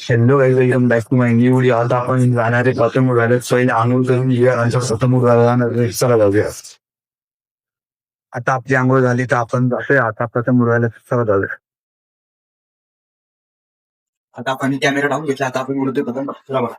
Hello guys, welcome back to my new video. आता आपण जाणार आहे पतंग उडवायला. पहिले आंघोळ करून घेऊया, नंतर पतंग उडवायला जाणार आहे. चला जाऊया. आता आपली आंघोळ झाली तर आपण जातोय आता पतंग उडवायला. चला जाऊया. आता आपण कॅमेरा लावून घेतला, आता आपण उडतोय पतंग. चला बघा.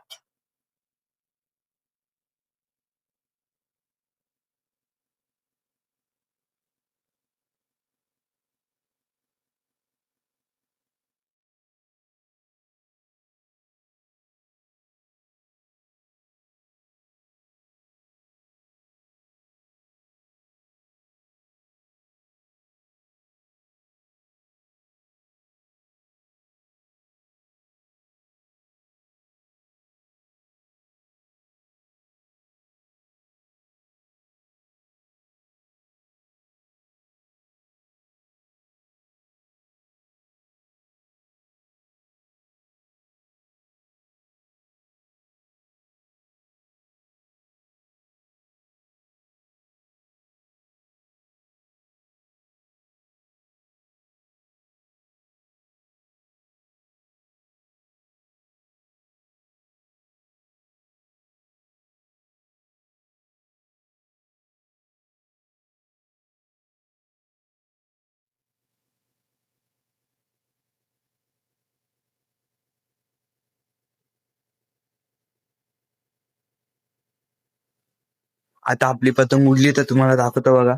आता आपली पतंग उडली तर तुम्हाला दाखवतो बघा.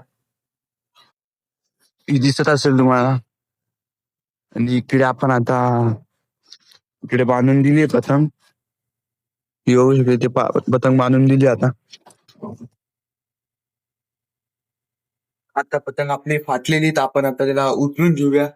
ही दिसत असेल तुम्हाला. आणि इकडे आपण आता इकडे बांधून दिली पतंग. येऊ शकते ते पतंग बांधून दिली आता. आता पतंग आपली फाटलेली तर आपण आता त्याला उचलून घेऊया.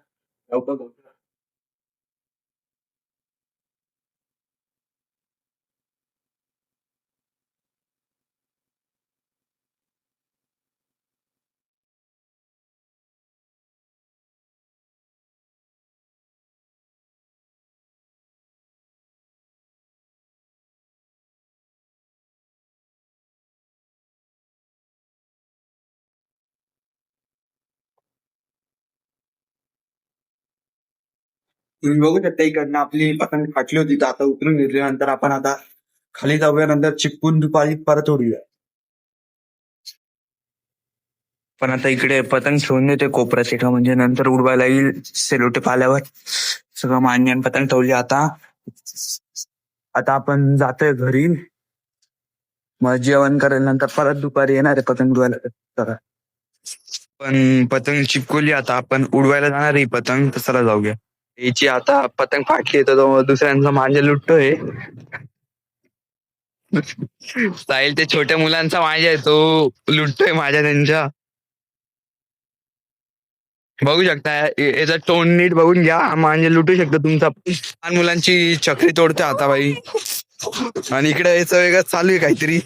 तुम्ही बघू शकता इकडनं आपली पतंग फाटली होती तर आता उतरून घेतल्यानंतर आपण आता खाली जाऊया, नंतर चिपकून दुपारी परत उडूया. पण आता इकडे पतंग ठेवून देते कोपऱ्यात एका, म्हणजे नंतर उडवायला येईल. सेलोटेप आल्यावर सगळं मान्य पतंग ठेवली. आता आता आपण जातोय घरी. मग जेवण करेल, नंतर परत दुपारी येणार आहे पतंग उडवायला. तर पण पतंग चिपकवली, आता आपण उडवायला जाणार आहे पतंग. तर चला जाऊया. याची आता पतंग फाटली तर तो दुसऱ्यांचा मांजा लुटतोय. साहिल ते छोट्या मुलांचा मांजा आहे, तो लुटतोय माझ्या त्यांच्या. बघू शकता याचा तोंड नीट बघून घ्या, म्हणजे लुटू शकतो तुमचा. लहान मुलांची चक्री तोडते आता बाई. आणि इकडे याचं वेगळं चालू आहे काहीतरी.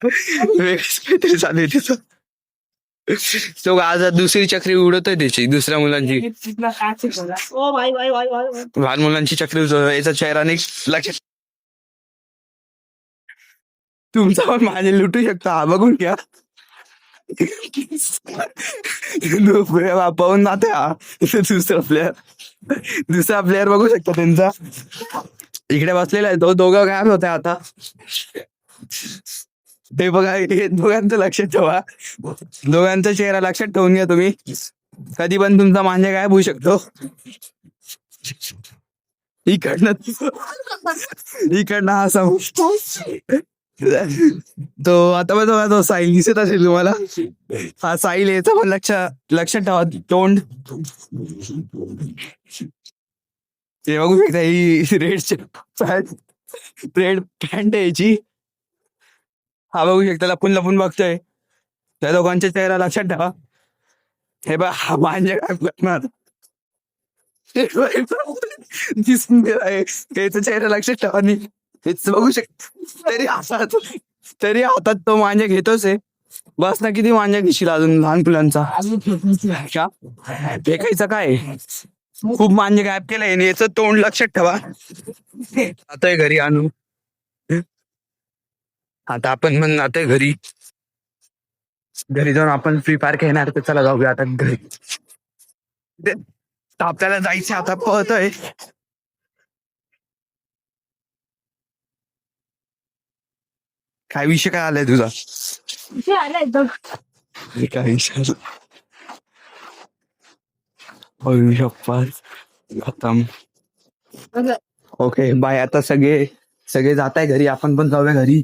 वेगळंच काहीतरी चालू आहे तिचं. तो आज दुसरी चक्री उडतोय त्याची, दुसऱ्या मुलांची. लहान मुलांची चक्री याचा चेहरा नाही लक्षात. तुमचा पण माझे लुटू शकता, हा बघून घ्या. पाहून जाते हा. दुसरा प्लेअर बघू शकता त्यांचा. इकडे बसलेला आहे तो. दोघं काय होते आता ते बघा. हे दोघांचं लक्षात ठेवा. दोघांचा चेहरा लक्षात ठेवून घ्या तुम्ही. कधी पण तुमचा मांजा गायब होऊ शकतो. इकडनं इकडनं हा तो आता बघा, तो साहिल दिसत असेल तुम्हाला. हा साहिल, याचा पण लक्षात ठेवा तोंड. ते बघू शकता ही रेड पॅन्ट आहे याची. हा बघू शकता लपून लपून बघतोय. त्या दोघांच्या चेहरा लक्षात ठेवा. हे बघ, हा मांजा काय करणार. दिसून गेलाय त्याचा चेहरा लक्षात ठेवा. आणि हेच बघू शकता, तरी हातात तो मांजा घेतोच आहे. बस ना, किती मांजा घेशील अजून लहान मुलांचा. का फेकायचं काय, खूप मांजे गायब केलंय. याचं तोंड लक्षात ठेवा. आता घरी आणू. आता आपण मग आता घरी जाऊन आपण फ्री फायर खेळणार. तर चला जाऊया आता घरी. तर आपल्याला जायचं आता पळतोय. काय विषय काय आलाय तुझा? काय विषय खतम. Okay bye. आता सगळे सगळे जात आहे घरी, आपण पण जाऊया घरी.